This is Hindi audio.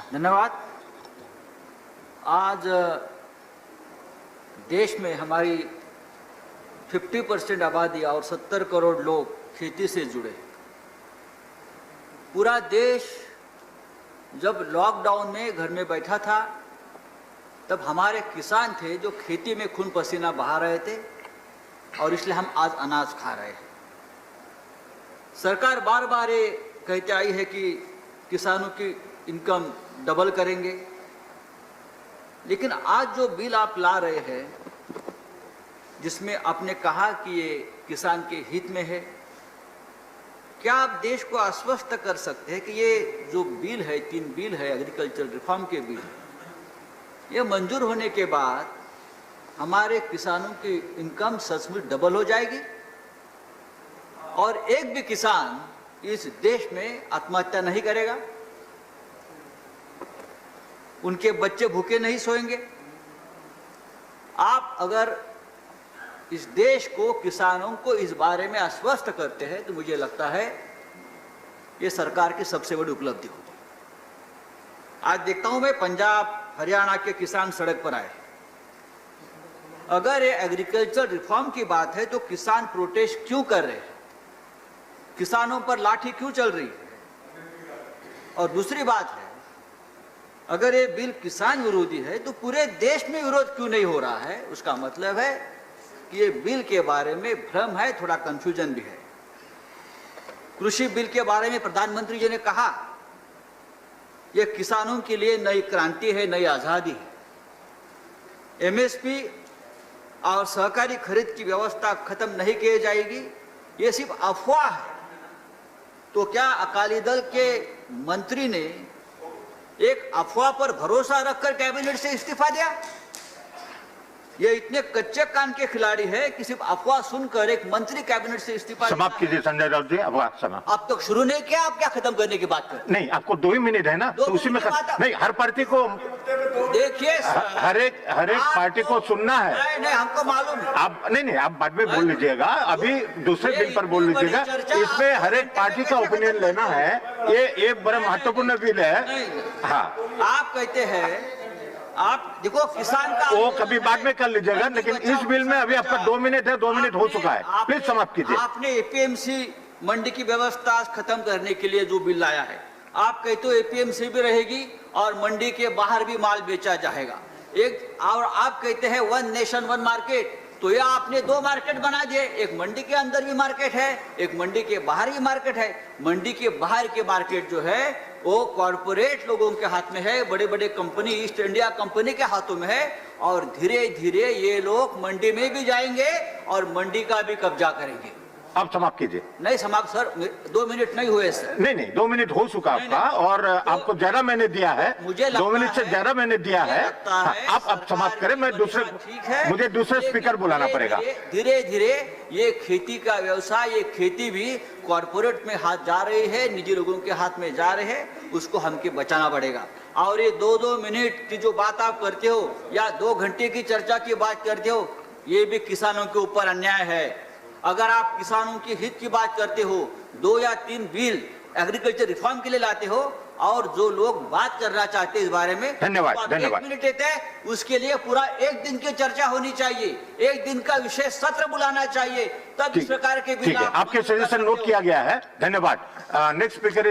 धन्यवाद। आज देश में हमारी 50% आबादी और 70 करोड़ लोग खेती से जुड़े। पूरा देश जब लॉकडाउन में घर में बैठा था तब हमारे किसान थे जो खेती में खून पसीना बहा रहे थे और इसलिए हम आज अनाज खा रहे हैं। सरकार बार बार ये कहते आई है कि किसानों की इनकम डबल करेंगे, लेकिन आज जो बिल आप ला रहे हैं जिसमें आपने कहा कि ये किसान के हित में है, क्या आप देश को आश्वस्त कर सकते हैं कि ये जो बिल है, 3 बिल है एग्रीकल्चर रिफॉर्म के बिल, ये मंजूर होने के बाद हमारे किसानों की इनकम सचमुच डबल हो जाएगी और एक भी किसान इस देश में आत्महत्या नहीं करेगा, उनके बच्चे भूखे नहीं सोएंगे? आप अगर इस देश को, किसानों को इस बारे में आश्वस्त करते हैं तो मुझे लगता है ये सरकार की सबसे बड़ी उपलब्धि होगी। आज देखता हूं मैं पंजाब हरियाणा के किसान सड़क पर आए। अगर ये एग्रीकल्चर रिफॉर्म की बात है तो किसान प्रोटेस्ट क्यों कर रहे हैं, किसानों पर लाठी क्यों चल रही है? और दूसरी बात है, अगर ये बिल किसान विरोधी है तो पूरे देश में विरोध क्यों नहीं हो रहा है? उसका मतलब है कि ये बिल के बारे में भ्रम है, थोड़ा कंफ्यूजन भी है। कृषि बिल के बारे में प्रधानमंत्री जी ने कहा ये किसानों के लिए नई क्रांति है, नई आजादी है। एमएसपी और सहकारी खरीद की व्यवस्था खत्म नहीं की जाएगी, ये सिर्फ अफवाह है। तो क्या अकाली दल के मंत्री ने एक अफवाह पर भरोसा रखकर कैबिनेट से इस्तीफा दिया? ये इतने कच्चे कान के खिलाड़ी है कि सिर्फ अफवाह सुनकर एक मंत्री कैबिनेट से इस्तीफा। समाप्त कीजिए संजय राउत जी, अब समाप्त। आप तो शुरू नहीं किया, आप क्या खत्म करने की बात कर? नहीं, आपको 2 ही मिनट है ना, तो उसी में नहीं, हर पार्टी को देखिए, हर एक पार्टी को सुनना है। नहीं, हमको मालूम है। आप नहीं, आप बाद में बोल लीजिएगा, अभी दूसरे बिल पर बोल लीजिएगा। इसमें हर एक पार्टी का ओपिनियन लेना है, ये बड़ा महत्वपूर्ण बिल है। हाँ, आप कहते हैं, आप देखो किसान का वो कभी बाद में कर लीजिएगा, लेकिन इस बिल में अभी आपका 2 मिनट है, 2 मिनट हो चुका है, प्लीज समाप्त कीजिए। आपने एपीएमसी मंडी की व्यवस्था खत्म करने के लिए जो बिल लाया है, आप कहते हो एपीएमसी भी रहेगी और मंडी के बाहर भी माल बेचा जाएगा एक, और आप कहते हैं 1 नेशन 1 मार्केट। तो ये आपने 2 मार्केट बना दिए, एक मंडी के अंदर भी मार्केट है, एक मंडी के बाहर भी मार्केट है। मंडी के बाहर के मार्केट जो है वो कॉरपोरेट लोगों के हाथ में है, बड़े बड़े कंपनी, ईस्ट इंडिया कंपनी के हाथों में है, और धीरे धीरे ये लोग मंडी में भी जाएंगे और मंडी का भी कब्जा करेंगे। आप समाप्त कीजिए। नहीं समाप्त सर, 2 मिनट नहीं हुए सर। नहीं, 2 मिनट हो चुका आपका, और आपको ज्यादा मैंने दिया है, मुझे 2 मिनट से ज्यादा मैंने दिया है। आप समाप्त करें, मैं मुझे दूसरे स्पीकर बुलाना पड़ेगा। धीरे धीरे ये खेती का व्यवसाय, ये खेती भी कॉर्पोरेट में हाथ जा रही है, निजी लोगों के हाथ में जा रहे हैं, उसको हमको बचाना पड़ेगा। और ये 2-2 मिनट की जो बात आप करते हो या 2 घंटे की चर्चा की बात करते हो, ये भी किसानों के ऊपर अन्याय है। अगर आप किसानों के हित की बात करते हो, 2 या 3 बिल एग्रीकल्चर रिफॉर्म के लिए लाते हो, और जो लोग बात करना चाहते हैं इस बारे में, धन्यवाद, तो धन्यवाद। 1 मिनट देते हैं, उसके लिए पूरा 1 दिन की चर्चा होनी चाहिए, 1 दिन का विशेष सत्र बुलाना चाहिए, तब इस प्रकार के बिल। आपके सजेशन नोट किया गया है, धन्यवाद। Next speaker